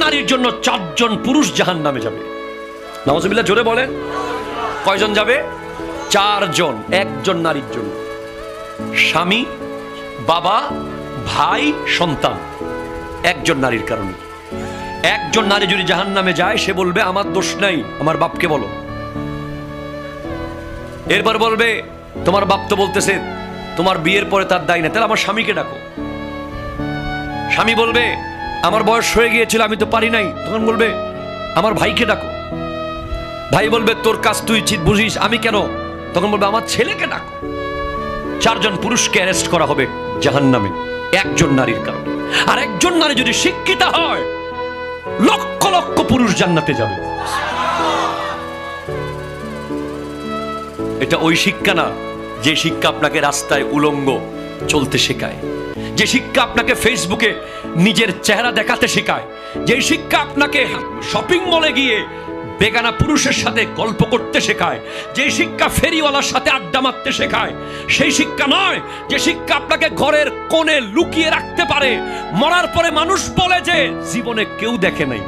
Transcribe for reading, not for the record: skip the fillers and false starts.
নারীর জন্য 4 জন পুরুষ জাহান্নামে যাবে। নাউজুবিল্লাহ, জোরে বলেন। কয়জন যাবে? 4 জন। 1 জন নারীর জন্য, স্বামী, বাবা, ভাই, সন্তান। 1 জন নারীর কারণে। 1 জন নারী যদি জাহান্নামে যায়, সে বলবে আমার দোষ নাই, আমার বাপকে বলো। এরপর বলবে তোমার বাপ তো বলতেছে তোমার বিয়ের পরে তার দায় না, তাহলে আমার স্বামীকে ডাকো। স্বামী বলবে আমার বয়স হয়ে গিয়েছিল, আমি তো পারি নাই, তখন বলবে আমার ভাইকে ডাকো। ভাই বলবে তোর কাজ তুই ঠিক বুঝিস, আমি কেন, তখন বলবে আমার ছেলেকে ডাকো। 4 জন পুরুষকে অ্যারেস্ট করা হবে জাহান্নামে 1 জন নারীর কারণে। আর 1 জন নারী যদি শিক্ষিত হয়, লক্ষ লক্ষ পুরুষ জান্নাতে যাবে। এটা ওই শিক্ষা না যে শিক্ষা আপনাকে রাস্তায় উলঙ্গ চলতে শেখায়, যে শিক্ষা আপনাকে ফেসবুকে নিজের চেহারা দেখাতে শেখায়, যে শিক্ষা আপনাকে শপিং মলে গিয়ে বেগানা পুরুষের সাথে গল্প করতে শেখায়, যে শিক্ষা ফেরিওয়ালার সাথে আড্ডা মারতে শেখায়, সেই শিক্ষা নয় যে শিক্ষা আপনাকে ঘরের কোণে লুকিয়ে রাখতে পারে। মরার পরে মানুষ বলে যে জীবনে কেউ দেখে নাই।